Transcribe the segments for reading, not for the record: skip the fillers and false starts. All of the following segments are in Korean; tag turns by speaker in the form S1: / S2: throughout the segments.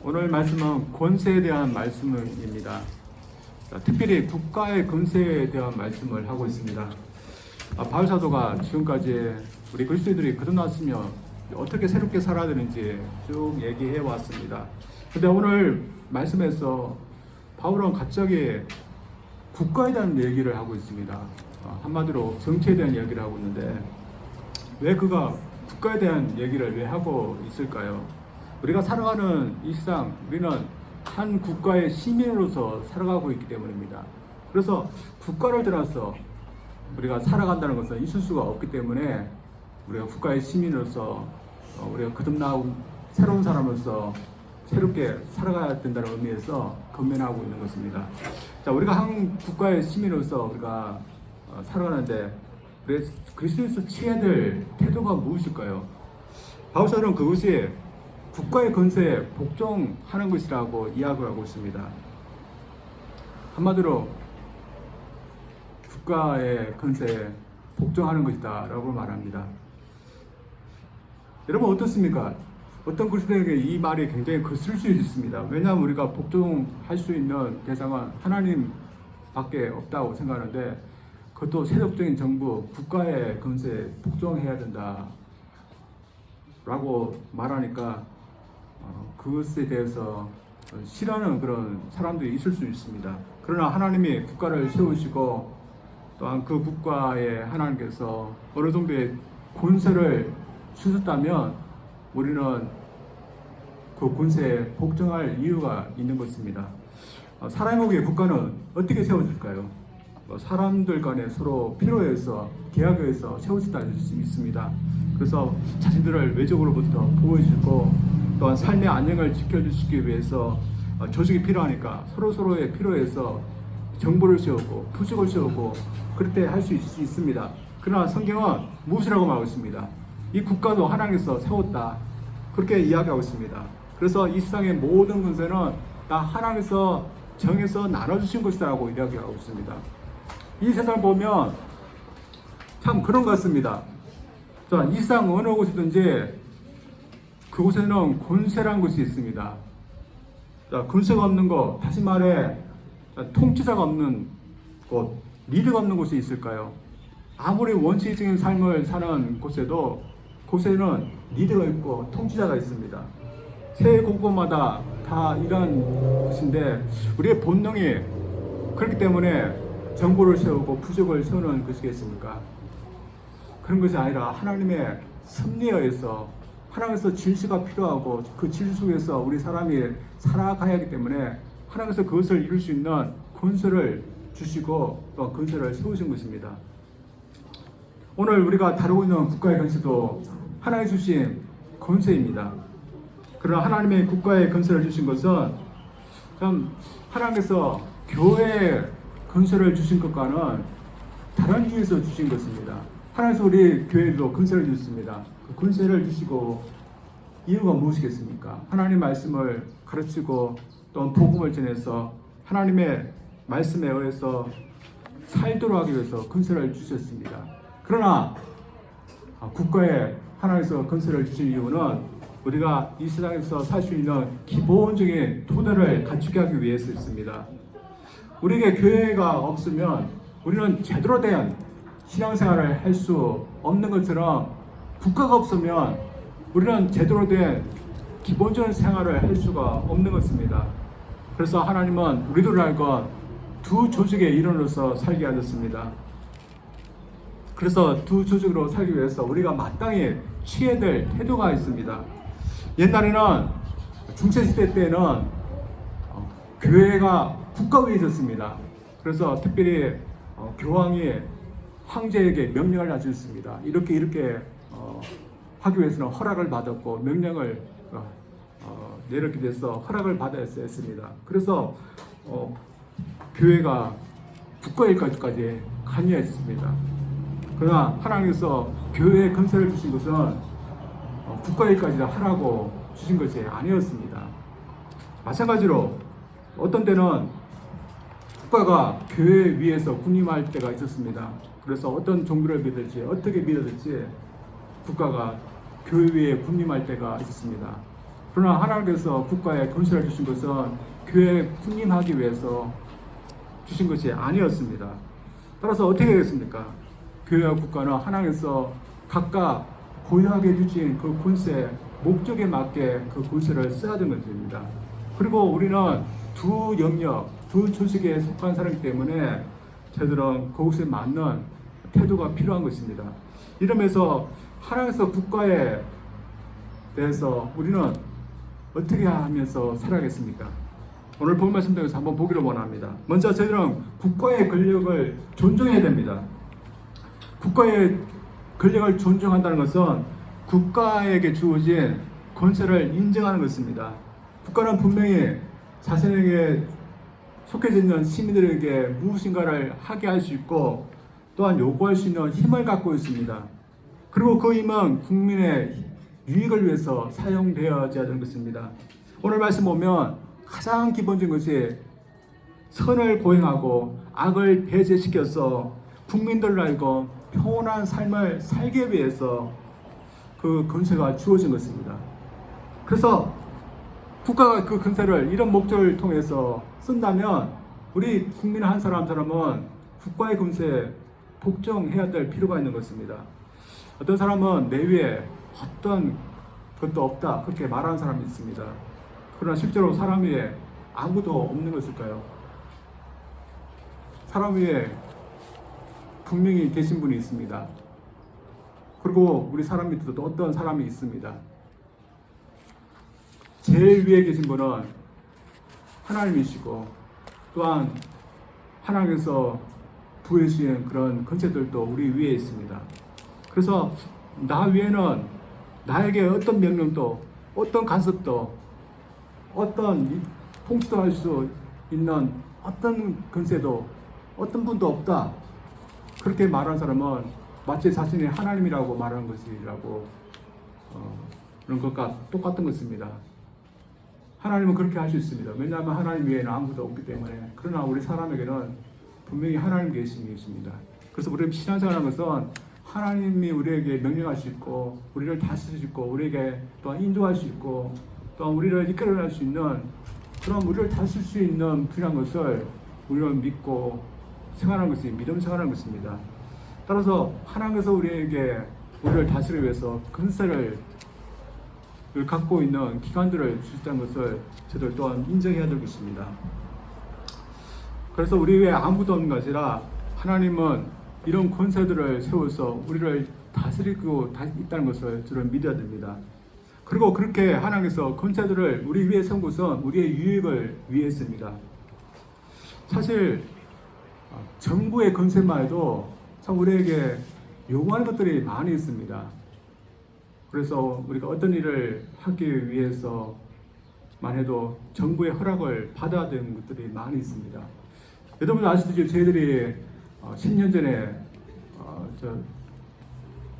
S1: 오늘 말씀은 권세에 대한 말씀입니다. 특별히 국가의 권세에 대한 말씀을 하고 있습니다. 바울 사도가 지금까지 우리 그리스도인들이 거듭났으면 어떻게 새롭게 살아야 되는지 쭉 얘기해 왔습니다. 근데 오늘 말씀에서 바울은 갑자기 국가에 대한 얘기를 하고 있습니다. 한마디로 정치에 대한 얘기를 하고 있는데 왜 그가 국가에 대한 얘기를 왜 하고 있을까요? 우리가 살아가는 이 세상, 우리는 한 국가의 시민으로서 살아가고 있기 때문입니다. 그래서 국가를 떠나서 우리가 살아간다는 것은 있을 수가 없기 때문에 우리가 국가의 시민으로서 우리가 거듭나온 새로운 사람으로서 새롭게 살아가야 된다는 의미에서 건면하고 있는 것입니다. 자, 우리가 한 국가의 시민으로서 우리가 살아가는데 우리 그리스도에서 취해야 될 태도가 무엇일까요? 바울 사도는 그것이 국가의 권세에 복종하는 것이라고 이야기하고 있습니다. 한마디로 국가의 권세에 복종하는 것이다 라고 말합니다. 여러분 어떻습니까? 어떤 그리스도인에게 이 말이 굉장히 거슬릴 수 있습니다. 왜냐하면 우리가 복종할 수 있는 대상은 하나님 밖에 없다고 생각하는데 그것도 세속적인 정부, 국가의 권세에 복종해야 된다 라고 말하니까 그것에 대해서 싫어하는 그런 사람들이 있을 수 있습니다. 그러나 하나님이 국가를 세우시고 또한 그 국가에 하나님께서 어느 정도의 권세를 주셨다면 우리는 그 권세에 복종할 이유가 있는 것입니다. 사람에게 국가는 어떻게 세워질까요? 사람들 간에 서로 필요해서 계약해서 세워졌다 할 수 있습니다. 그래서 자신들을 외적으로부터 보호해주고 또한 삶의 안녕을 지켜주시기 위해서 조직이 필요하니까 서로서로의 필요해서 정부를 세우고 부족을 세우고 그렇게 할 수 있습니다. 그러나 성경은 무엇이라고 말하고 있습니다. 이 국가도 하나님께서 세웠다 그렇게 이야기하고 있습니다. 그래서 이 세상의 모든 권세는 다 하나님께서 정해서 나눠주신 것이라고 이야기하고 있습니다. 이 세상을 보면 참 그런 것 같습니다. 자, 이 세상 어느 곳이든지 그곳에는 권세라는 것이 있습니다. 자, 권세가 없는 것, 다시 말해 통치자가 없는 곳, 리더가 없는 곳이 있을까요? 아무리 원칙적인 삶을 사는 곳에도 곳에는 리더가 있고 통치자가 있습니다. 세계 곳곳마다 다 이런 것인데 우리의 본능이 그렇기 때문에 정부를 세우고 부족을 세우는 것이겠습니까? 그런 것이 아니라 하나님의 섭리에 의해서 하나님께서 질서가 필요하고 그 질서 속에서 우리 사람이 살아가야 하기 때문에 하나님께서 그것을 이룰 수 있는 권세를 주시고 또 권세를 세우신 것입니다. 오늘 우리가 다루고 있는 국가의 권세도 하나님 주신 권세입니다. 그러나 하나님의 국가의 권세를 주신 것은 참 하나님께서 교회에 권세를 주신 것과는 다른 이유에서 주신 것입니다. 하나님께서 우리 교회에도 권세를 주셨습니다. 그 권세를 주시고 이유가 무엇이겠습니까? 하나님 말씀을 가르치고 또 복음을 전해서 하나님의 말씀에 의해서 살도록 하기 위해서 권세를 주셨습니다. 그러나 국가에 하나님께서 권세를 주신 이유는 우리가 이 세상에서 살 수 있는 기본적인 토대를 갖추게 하기 위해서였습니다. 우리에게 교회가 없으면 우리는 제대로 된 신앙생활을 할 수 없는 것처럼 국가가 없으면 우리는 제대로 된 기본적인 생활을 할 수가 없는 것입니다. 그래서 하나님은 우리들을 알고 두 조직의 일원으로서 살게 하셨습니다. 그래서 두 조직으로 살기 위해서 우리가 마땅히 취해야 될 태도가 있습니다. 옛날에는 중세시대 때는 교회가 국가 위에 있었습니다. 그래서 특별히 교황이 황제에게 명령을 하셨습니다. 이렇게 하기 위해서는 허락을 받았고 명령을 내렸기 위해서 허락을 받아야 했습니다. 그래서 교회가 국가일까지 관여했습니다. 그러나 하나님께서 교회에 권세를 주신 것은 국가일까지 하라고 주신 것이 아니었습니다. 마찬가지로 어떤 때는 국가가 교회 위에서 군림할 때가 있었습니다. 그래서 어떤 종교를 믿을지 어떻게 믿어야 될지 국가가 교회 위에 군림할 때가 있었습니다. 그러나 하나님께서 국가에 권세를 주신 것은 교회에 군림하기 위해서 주신 것이 아니었습니다. 따라서 어떻게 되겠습니까? 교회와 국가는 하나님께서 각각 고유하게 주신 그 권세, 목적에 맞게 그 권세를 써야 되는 것입니다. 그리고 우리는 두 영역, 두 조직에 속한 사람이기 때문에 저들은 그것에 맞는 태도가 필요한 것입니다. 이러면서 하나님께서 국가에 대해서 우리는 어떻게 하면서 살아가겠습니까? 오늘 본 말씀 중에서 한번 보기를 원합니다. 먼저 저희들은 국가의 권력을 존중해야 됩니다. 국가의 권력을 존중한다는 것은 국가에게 주어진 권세를 인정하는 것입니다. 국가는 분명히 자신에게 속해져 있는 시민들에게 무엇인가를 하게 할 수 있고 또한 요구할 수 있는 힘을 갖고 있습니다. 그리고 그 힘은 국민의 유익을 위해서 사용되어져야 하는 것입니다. 오늘 말씀 보면 가장 기본적인 것이 선을 고행하고 악을 배제시켜서 국민들을 알고 평온한 삶을 살기 위해서 그 권세가 주어진 것입니다. 그래서 국가가 그 권세를 이런 목적을 통해서 쓴다면 우리 국민 한 사람은 국가의 권세에 복종해야 될 필요가 있는 것입니다. 어떤 사람은 내 위에 어떤 것도 없다 그렇게 말하는 사람이 있습니다. 그러나 실제로 사람 위에 아무도 없는 것일까요? 사람 위에 분명히 계신 분이 있습니다. 그리고 우리 사람 밑에도 또 어떤 사람이 있습니다. 제일 위에 계신 분은 하나님이시고 또한 하나님께서 부여주신 그런 권세들도 우리 위에 있습니다. 그래서 나 위에는 나에게 어떤 명령도 어떤 간섭도 어떤 통치도 할 수 있는 어떤 권세도 어떤 분도 없다. 그렇게 말하는 사람은 마치 자신이 하나님이라고 말하는 것이라고 그런 것과 똑같은 것입니다. 하나님은 그렇게 할 수 있습니다. 왜냐하면 하나님 외에는 아무도 없기 때문에. 그러나 우리 사람에게는 분명히 하나님 계십니다. 그래서 우리 신앙생활하는 것은 하나님이 우리에게 명령할 수 있고 우리를 다스릴 수 있고 우리에게 또한 인도할 수 있고 또한 우리를 이끌어낼 수 있는 그런 우리를 다스릴 수 있는 필요한 것을 우리는 믿고 생활하는 것이 믿음 생활하는 것입니다. 따라서 하나님께서 우리에게 우리를 다스리기 위해서 권세를 갖고 있는 기관들을 주셨다는 것을 저들 또한 인정해야 될 것입니다. 그래서 우리 외에 아무도 없는 것이 아니라 하나님은 이런 권세들을 세워서 우리를 다스리고 있다는 것을 저는 믿어야 됩니다. 그리고 그렇게 하나님께서 권세들을 우리 위에 세운 것은 우리의 유익을 위해 했습니다. 사실 정부의 권세만 해도 참 우리에게 요구하는 것들이 많이 있습니다. 그래서 우리가 어떤 일을 하기 위해서만 해도 정부의 허락을 받아야 되는 것들이 많이 있습니다. 여러분 아시듯이 저희들이 10년 전에 저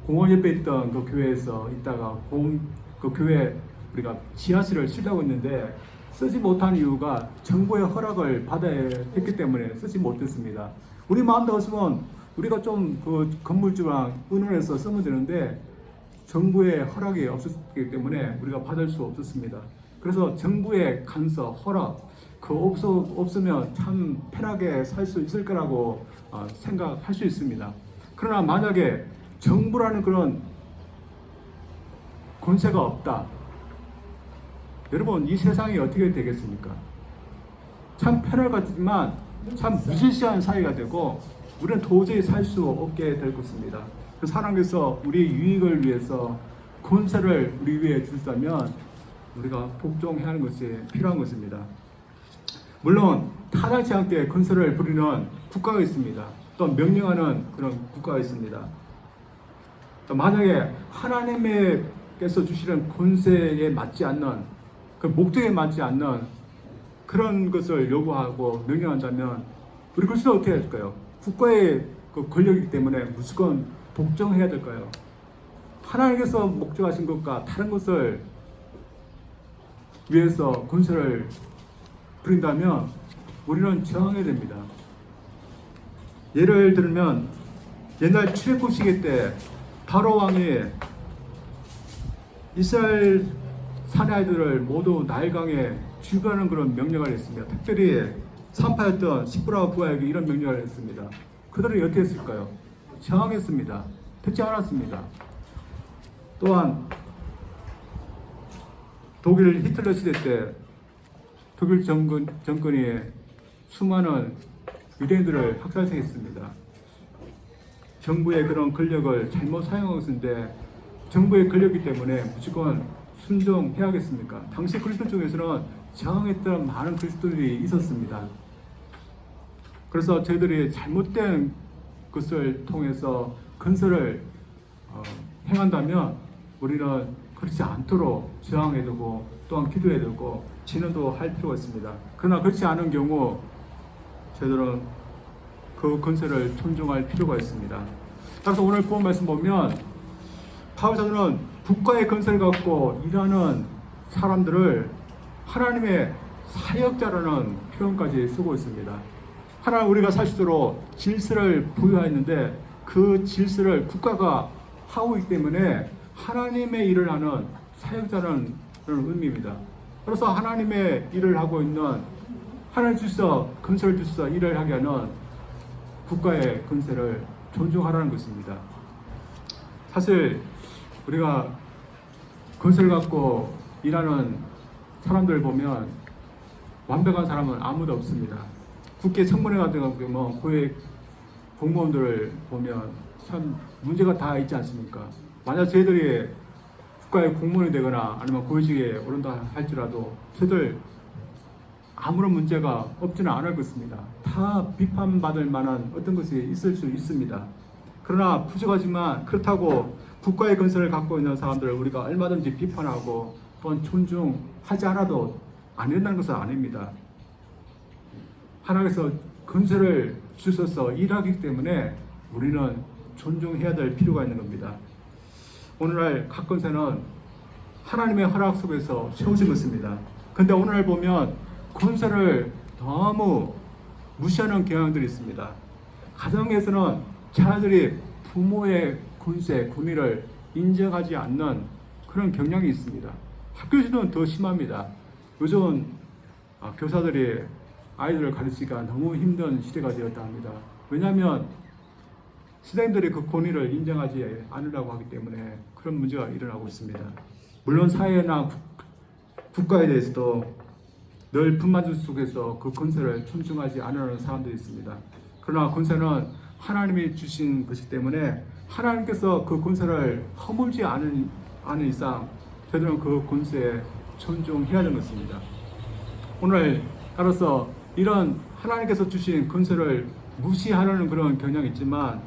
S1: 공원 옆에 있던 그 교회에서 있다가 그 교회 우리가 지하실을 쓰려고 했는데 쓰지 못한 이유가 정부의 허락을 받아야 했기 때문에 쓰지 못했습니다. 우리 마음대로 쓰면 우리가 좀 그 건물주랑 의논해서 쓰면 되는데 정부의 허락이 없었기 때문에 우리가 받을 수 없었습니다. 그래서 정부의 간섭, 허락 없으면 참 편하게 살 수 있을 거라고 생각할 수 있습니다. 그러나 만약에 정부라는 그런 권세가 없다. 여러분 이 세상이 어떻게 되겠습니까? 참 편할 것 같지만 참 무질서한 사회가 되고 우리는 도저히 살 수 없게 될 것입니다. 그래서 하나님께서 우리의 유익을 위해서 권세를 우리 위에 주셨다면 우리가 복종해야 하는 것이 필요한 것입니다. 물론 타당치 않게 권세를 부리는 국가가 있습니다. 또 명령하는 그런 국가가 있습니다. 또 만약에 하나님께서 주시는 권세에 맞지 않는 그 목적에 맞지 않는 그런 것을 요구하고 명령한다면 우리 그리스도는 어떻게 할까요? 국가의 그 권력이기 때문에 무조건 복종해야 될까요? 하나님께서 목적하신 것과 다른 것을 위해서 권세를 부린다면 우리는 저항해야 됩니다. 예를 들면 옛날 출애굽 시기 때 바로 왕이 이스라엘 사내 아이들을 모두 나일강에 죽이라는 그런 명령을 했습니다. 특별히 산파였던 시브라 부하에게 이런 명령을 했습니다. 그들이 어떻게 했을까요? 저항했습니다. 듣지 않았습니다. 또한 독일 히틀러 시대 때 독일 정권이 수많은 유대인들을 학살시켰습니다. 정부의 그런 권력을 잘못 사용하고 있는데 정부의 권력이기 때문에 무조건 순종해야겠습니까? 당시 그리스도 중에서는 저항했던 많은 그리스도들이 있었습니다. 그래서 저희들이 잘못된 것을 통해서 건설을 행한다면 우리는 그렇지 않도록 저항해야 되고 또한 기도해야 되고 진언도 할 필요가 있습니다. 그러나 그렇지 않은 경우 저희들은 그 건설을 존중할 필요가 있습니다. 그래서 오늘 본 말씀 보면 바울 사도는 국가의 건설을 갖고 일하는 사람들을 하나님의 사역자라는 표현까지 쓰고 있습니다. 하나님 우리가 살 수 있도록 질서를 부여했는데 그 질서를 국가가 하고 있기 때문에 하나님의 일을 하는 사역자라는 그런 의미입니다. 그래서 하나님의 일을 하고 있는 하나님 주셔서 건설을 주셔서 일을 하게 하는 국가의 건설을 존중하라는 것입니다. 사실 우리가 건설 갖고 일하는 사람들 보면 완벽한 사람은 아무도 없습니다. 국회 청문회 같은 거 보면 고액 공무원들을 보면 참 문제가 다 있지 않습니까? 만약 저희들이 국가의 공무원이 되거나 아니면 고위직에 오른다 할지라도 저희들 아무런 문제가 없지는 않을 것입니다. 다 비판받을 만한 어떤 것이 있을 수 있습니다. 그러나 부족하지만 그렇다고 국가의 건설을 갖고 있는 사람들을 우리가 얼마든지 비판하고 또한 존중하지 않아도 안 된다는 것은 아닙니다. 하나님께서 건설을 주셔서 일하기 때문에 우리는 존중해야 될 필요가 있는 겁니다. 오늘날 각 건설은 하나님의 허락 속에서 세워진 것입니다. 근데 오늘 보면 건설을 너무 무시하는 경향들이 있습니다. 가정에서는 자녀들이 부모의 군세, 군의를 인정하지 않는 그런 경향이 있습니다. 학교에서는 더 심합니다. 요즘 교사들이 아이들을 가르치기가 너무 힘든 시대가 되었다 합니다. 왜냐하면 선생님들이 그 권위를 인정하지 않으려고 하기 때문에 그런 문제가 일어나고 있습니다. 물론 사회나 국가에 대해서도 늘 분만주 속에서 그 권세를 존중하지 않으려는 사람들이 있습니다. 그러나 권세는 하나님이 주신 것이기 때문에 하나님께서 그 권세를 허물지 않은 이상 저희들은 그 권세에 존중해야 하는 것입니다. 오늘 따라서 이런 하나님께서 주신 권세를 무시하려는 그런 경향이 있지만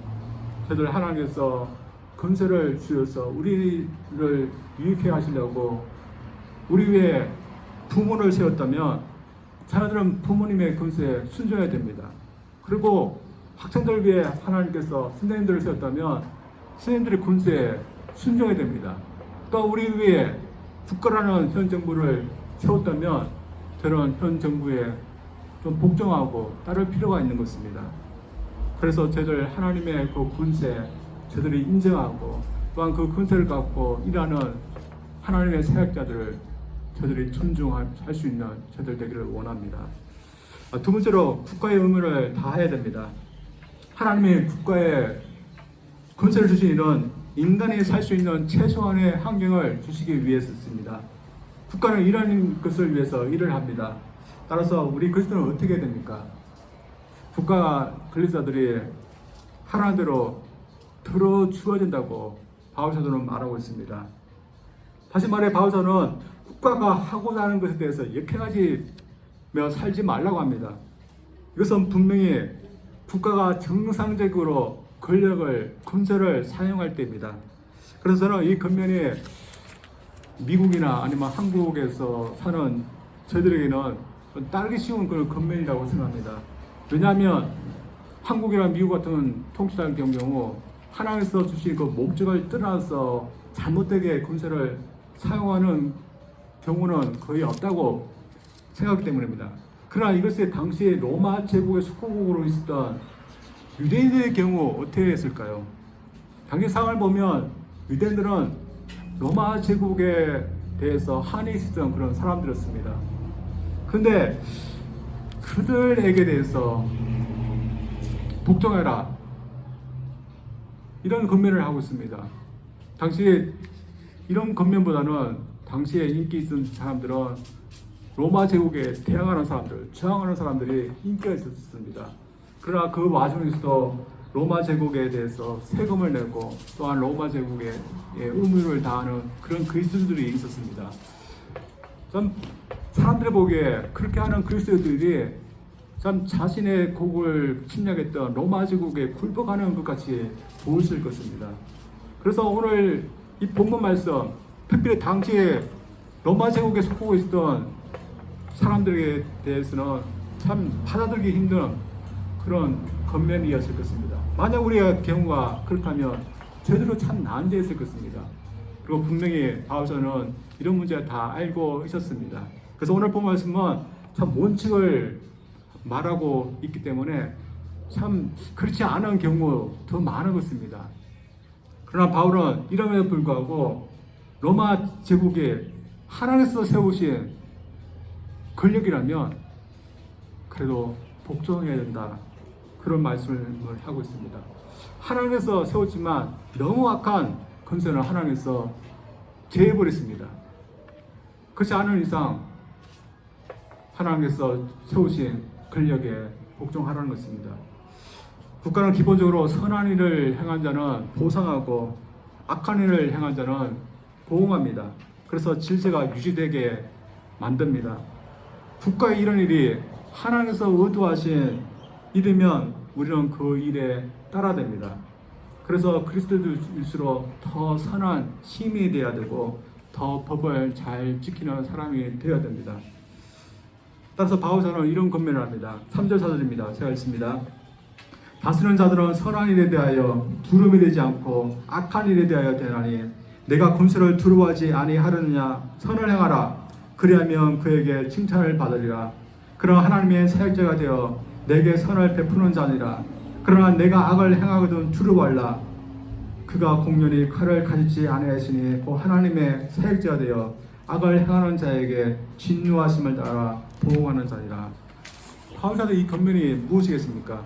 S1: 저희들 하나님께서 권세를 주셔서 우리를 유익해 하시려고 우리 위에 부모를 세웠다면 자녀들은 부모님의 권세에 순종해야 됩니다. 그리고 학생들 위해 하나님께서 선생님들을 세웠다면 선생님들의 권세에 순종해야 됩니다. 또 우리 위에 국가라는 현 정부를 세웠다면 저는 현 정부에 좀 복종하고 따를 필요가 있는 것입니다. 그래서 저희들 하나님의 그 권세 저들이 인정하고 또한 그 권세를 갖고 일하는 하나님의 사역자들을 저들이 존중할 수 있는 저들 되기를 원합니다. 두 번째로 국가의 의무를 다해야 됩니다. 하나님의 국가에 권세를 주신 이는 인간이 살 수 있는 최소한의 환경을 주시기 위해서입니다. 국가는 일하는 것을 위해서 일을 합니다. 따라서 우리 그리스도는 어떻게 해야 됩니까? 국가 권력자들이 하라는 대로 들어주어야 된다고 바울사도는 말하고 있습니다. 다시 말해 바울사도는 국가가 하고자 하는 것에 대해서 역행하지며 살지 말라고 합니다. 이것은 분명히 국가가 정상적으로 권력을, 권세를 사용할 때입니다. 그래서 저는 이 권면이 미국이나 아니면 한국에서 사는 저희들에게는 따르기 쉬운 그런 권면이라고 생각합니다. 왜냐하면 한국이나 미국 같은 통치자의 경우 하나님께서 주신 그 목적을 떠나서 잘못되게 권세를 사용하는 경우는 거의 없다고 생각하기 때문입니다. 그러나 이것이 당시에 로마 제국의 속국으로 있었던 유대인들의 경우 어떻게 했을까요? 당시 상황을 보면 유대인들은 로마 제국의 대해서 한이 있었던 그런 사람들이었습니다. 근데 그들에게 대해서 복종해라, 이런 권면을 하고 있습니다. 당시에 이런 권면보다는 당시에 인기 있던 사람들은 로마 제국에 대항하는 사람들, 저항하는 사람들이 인기가 있었습니다. 그러나 그 와중에서도 로마 제국에 대해서 세금을 내고 또한 로마 제국에 의무를 다하는 그런 그리스도들이 있었습니다. 참 사람들이 보기에 그렇게 하는 그리스도들이 참 자신의 곡을 침략했던 로마 제국에 굴복하는 것 같이 보였을 것입니다. 그래서 오늘 이 본문 말씀, 특별히 당시에 로마 제국에 속하고 있었던 사람들에 대해서는 참 받아들이기 힘든 그런 권면이었을 것입니다. 만약 우리의 경우가 그렇다면 제대로 참 난제했을 것입니다. 그리고 분명히 바울서는 이런 문제를 다 알고 있었습니다. 그래서 오늘 본 말씀은 참 원칙을 말하고 있기 때문에 참 그렇지 않은 경우 더 많은 것입니다. 그러나 바울은 이름에도 불구하고 로마 제국에 하나님께서 세우신 권력이라면 그래도 복종해야 된다, 그런 말씀을 하고 있습니다. 하나님께서 세웠지만 너무 악한 권세는 하나님께서 제해버렸습니다. 그렇지 않은 이상 하나님께서 세우신 권력에 복종하라는 것입니다. 국가는 기본적으로 선한 일을 행한 자는 보상하고 악한 일을 행한 자는 보응합니다. 그래서 질서가 유지되게 만듭니다. 국가의 이런 일이 하나님께서 의도하신 일이면 우리는 그 일에 따라됩니다. 그래서 그리스도일수록 더 선한 시민이 되어야 되고 더 법을 잘 지키는 사람이 되어야 됩니다. 따라서 바울서는 이런 권면을 합니다. 3절 4절입니다. 제가 읽습니다. 다스리는 자들은 선한 일에 대하여 두려움이 되지 않고 악한 일에 대하여 되나니 내가 군수를 두려워하지 아니하려느냐. 선을 행하라. 그리하면 그에게 칭찬을 받으리라. 그러나 하나님의 사역자가 되어 내게 선을 베푸는 자니라. 그러나 내가 악을 행하거든 두려워하라. 그가 공연히 칼을 가지지 아니하시니 곧 하나님의 사역자가 되어 악을 행하는 자에게 진노하심을 따라 보응하는 자니라. 바울사도 이 권면이 무엇이겠습니까?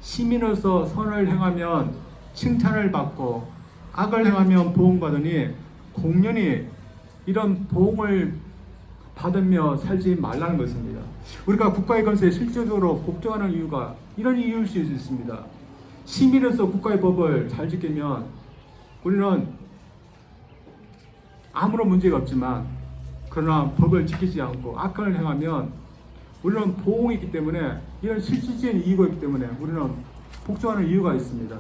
S1: 시민으로서 선을 행하면 칭찬을 받고 악을 행하면 보응받으니 공연히 이런 보응을 받으며 살지 말라는 것입니다. 우리가 국가의 권세에 실질적으로 복종하는 이유가 이런 이유일 수 있습니다. 시민으로서 국가의 법을 잘 지키면 우리는 아무런 문제가 없지만 그러나 법을 지키지 않고 악을 행하면 우리는 보응이 있기 때문에 이런 실질적인 이유가 있기 때문에 우리는 복종하는 이유가 있습니다.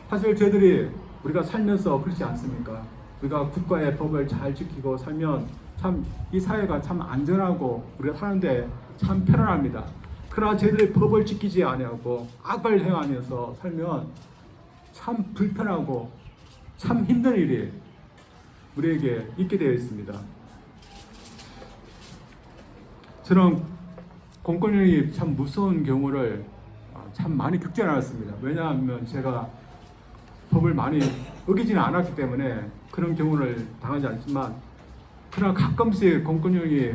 S1: 사실 저희들이 우리가 살면서 그렇지 않습니까? 우리가 국가의 법을 잘 지키고 살면 참 이 사회가 참 안전하고 우리가 사는데 참 편안합니다. 그러나 저희들이 법을 지키지 아니하고 악을 행하면서 살면 참 불편하고 참 힘든 일이 우리에게 있게 되어 있습니다. 저는 공권력이 참 무서운 경우를 참 많이 겪지 않았습니다. 왜냐하면 제가 법을 많이 어기지는 않았기 때문에 그런 경우를 당하지 않지만 그러나 가끔씩 공권력이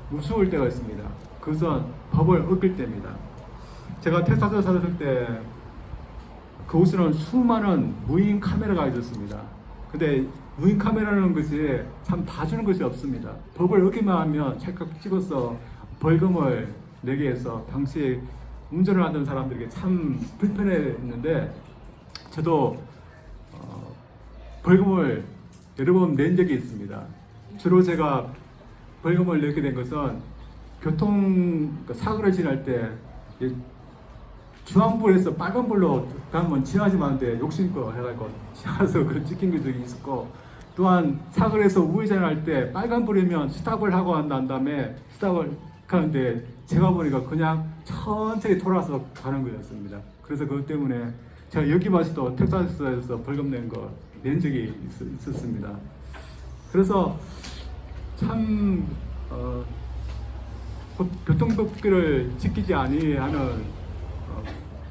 S1: 무서울 때가 있습니다. 그것은 법을 어길 때입니다. 제가 텍사스에 살았을 때 그곳에는 수많은 무인 카메라가 있었습니다. 근데 무인 카메라라는 것이 참 봐주는 것이 없습니다. 법을 어기만 하면 찰칵 찍어서 벌금을 내게 해서 당시에 운전을 하던 사람들에게 참 불편했는데 저도 벌금을 여러 번 낸 적이 있습니다. 주로 제가 벌금을 내게 된 것은 교통 사고를 지날 때 주황불에서 빨간불로 가면 지나지만 않는데 욕심껏 해가지고 지나서 그런 찍힌 적이 있었고, 또한 사고를 해서 우회전할 때 빨간불이면 스탑을 하고 난 다음에 스탑을 하는데 제가 보니까 그냥 천천히 돌아서 가는 거였습니다. 그래서 그것 때문에 제가 여기 와서도 텍사스에서 벌금 낸 적이 있었습니다. 그래서 참 교통법규를 지키지 아니하는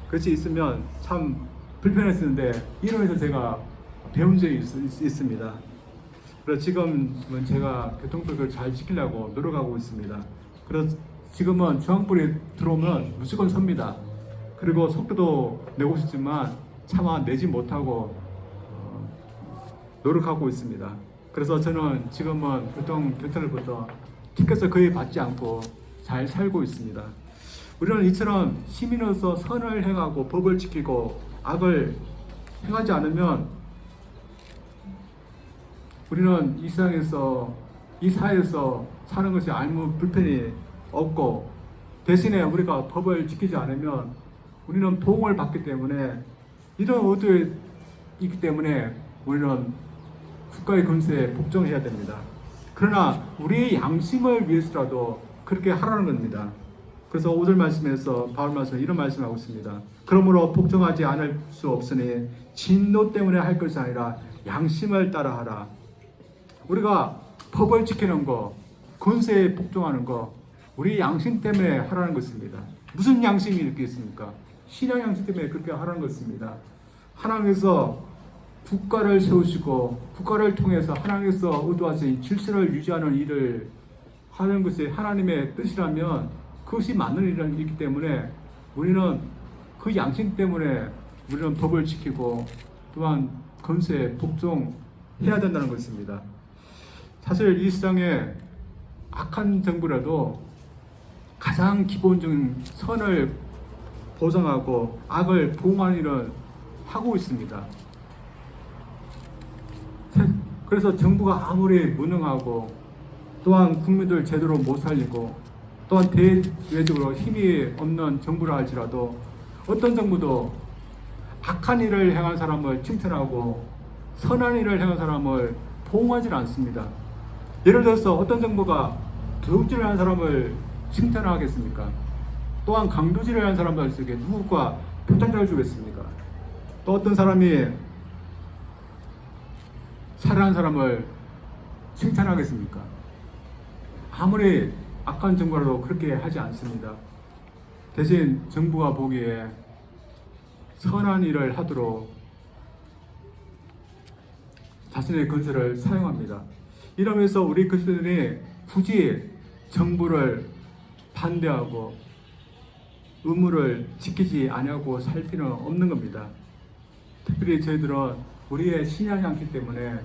S1: 그것이 있으면 참 불편했었는데 이러면서 제가 배운 적이 있습니다. 그래서 지금은 제가 교통법을 잘 지키려고 노력하고 있습니다. 그래서 지금은 중앙불이 들어오면 무조건 섭니다. 그리고 속도도 내고 싶지만 차마 내지 못하고 노력하고 있습니다. 그래서 저는 지금은 교통부터 티켓을 거의 받지 않고 잘 살고 있습니다. 우리는 이처럼 시민으로서 선을 행하고 법을 지키고 악을 행하지 않으면 우리는 이 세상에서, 이 사회에서 사는 것이 아무 불편이 없고, 대신에 우리가 법을 지키지 않으면 우리는 보응을 받기 때문에, 이런 의도에 있기 때문에 우리는 국가의 권세에 복종해야 됩니다. 그러나 우리의 양심을 위해서라도 그렇게 하라는 겁니다. 그래서 5절 말씀에서 바울 말씀에 이런 말씀을 하고 있습니다. 그러므로 복종하지 않을 수 없으니 진노 때문에 할 것이 아니라 양심을 따라하라. 우리가 법을 지키는 거, 권세에 복종하는 거, 우리 양심 때문에 하라는 것입니다. 무슨 양심이 이렇게 있습니까? 신앙 양심 때문에 그렇게 하라는 것입니다. 하나님께서 국가를 세우시고 국가를 통해서 하나님께서 의도하신 질서를 유지하는 일을 하는 것이 하나님의 뜻이라면 그것이 맞는 일이기 때문에 우리는 그 양심 때문에 우리는 법을 지키고 또한 권세에 복종해야 된다는 것입니다. 사실 이 세상에 악한 정부라도 가장 기본적인 선을 보장하고 악을 보호하는 일을 하고 있습니다. 그래서 정부가 아무리 무능하고 또한 국민들 제대로 못 살리고 또한 대외적으로 힘이 없는 정부라 할지라도 어떤 정부도 악한 일을 행한 사람을 칭찬하고 선한 일을 행한 사람을 보호하지 않습니다. 예를 들어서 어떤 정부가 도둑질을 한 사람을 칭찬하겠습니까? 또한 강도질을 한 사람들에게 누가 표창장을 주겠습니까? 또 어떤 사람이 살해한 사람을 칭찬하겠습니까? 아무리 악한 정부라도 그렇게 하지 않습니다. 대신 정부가 보기에 선한 일을 하도록 자신의 권세를 사용합니다. 이러면서 우리 그리스도인이 굳이 정부를 반대하고 의무를 지키지 아니하고 살 필요는 없는 겁니다. 특별히 저희들은 우리의 신앙 양심 때문에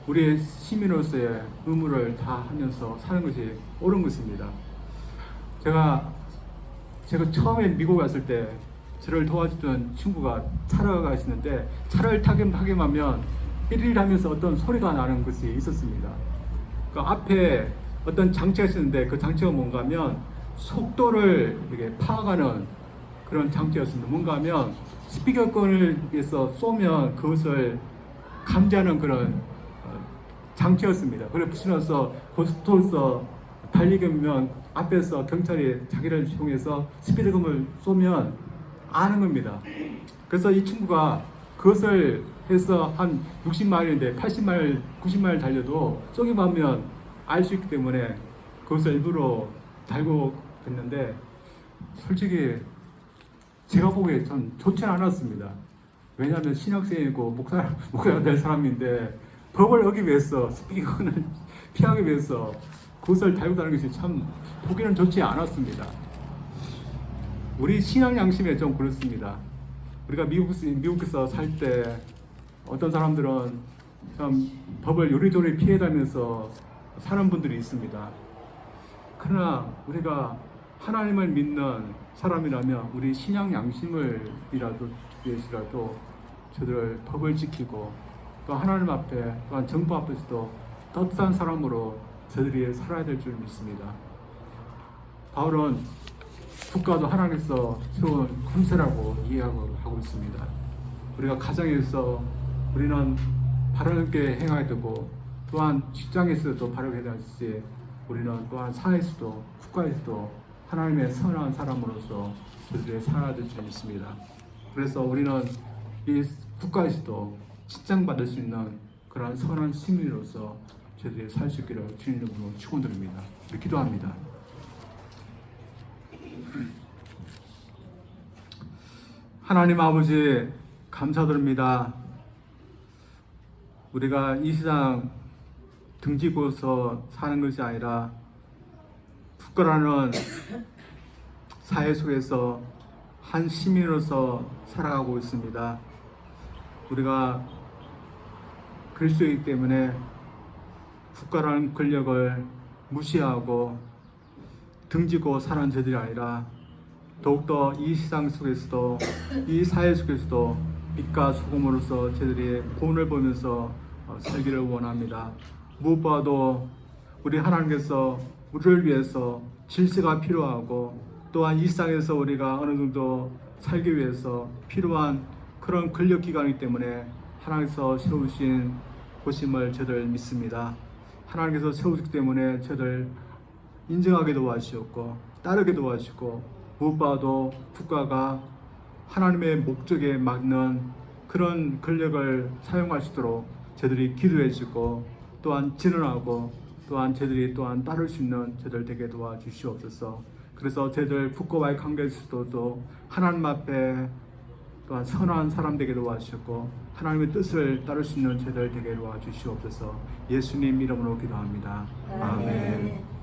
S1: 우리의 시민으로서의 의무를 다 하면서 사는 것이 옳은 것입니다. 제가 처음에 미국 왔을 때 저를 도와주던 친구가 차를 가시는데 차를 타격하면 삐리리 하면서 어떤 소리가 나는 것이 있었습니다. 그 앞에 어떤 장치가 있었는데 그 장치가 뭔가 하면 속도를 이렇게 파악하는 그런 장치였습니다. 뭔가 하면 스피커권을 위해서 쏘면 그것을 감지하는 그런 장치였습니다. 그래서 붙여놔서 고속도로에서 달리면 앞에서 경찰이 자기를 통해서 스피드건을 쏘면 아는 겁니다. 그래서 이 친구가 그것을 해서 한 60마일인데 80마일, 90마일 달려도 쏘기만 하면 알 수 있기 때문에 그것을 일부러 달고 됐는데 솔직히 제가 보기에 전 좋지는 않았습니다. 왜냐하면 신학생이고 목사가 될 사람인데 법을 어기기 위해서 스피커를 피하기 위해서 그것을 달고 다니는 것이 참 보기는 좋지 않았습니다. 우리 신앙 양심에 좀 그렇습니다. 우리가 미국에서 살 때 어떤 사람들은 참 법을 요리조리 피해다니면서 사는 분들이 있습니다. 그러나 우리가 하나님을 믿는 사람이라면 우리 신앙 양심을 위해서라도 저들 법을 지키고 또 하나님 앞에 또한 정부 앞에서도 떳떳한 사람으로 저들이 살아야 될 줄 믿습니다. 바울은 국가도 하나님께서 세운 권세라고 이해하고 있습니다. 우리가 가정에서 우리는 바르게 행하게 되고 또한 직장에서도 바르게 되듯이 우리는 또한 사회에서도 국가에서도 하나님의 선한 사람으로서 저들이 살아야 될 줄 믿습니다. 그래서 우리는 이 국가에서도 칭찬받을 수 있는 그러한 선한 시민으로서 저들이 살 수 있기를 주님 이름으로 축원드립니다. 기도합니다. 하나님 아버지 감사드립니다. 우리가 이 세상 등지고서 사는 것이 아니라 국가라는 사회 속에서 한 시민으로서 살아가고 있습니다. 우리가 그리스도이기 때문에 국가라는 권력을 무시하고 등지고 사는 저들이 아니라 더욱더 이 세상 속에서도 이 사회 속에서도 빛과 소금으로서 저들이 본을 보면서 살기를 원합니다. 무엇보다도 우리 하나님께서 우리를 위해서 질서가 필요하고 또한 이 세상에서 우리가 어느 정도 살기 위해서 필요한 그런 권력기관이기 때문에 하나님께서 세우신 곳임을 저들 믿습니다. 하나님께서 세우시기 때문에 저들 인정하게 도와주셨고 따르게 도와주시고 무엇보다도 국가가 하나님의 목적에 맞는 그런 권력을 사용할 수 있도록 저들이 기도해 주시고 또한 진언하고 또한 저들이 또한 따를 수 있는 저들 되게 도와주시옵소서. 그래서 저들 국가와의 관계에서도 하나님 앞에 또한 선한 사람 되게 도와주셨고 하나님의 뜻을 따를 수 있는 저들 되게 도와주시옵소서. 예수님 이름으로 기도합니다. 아멘.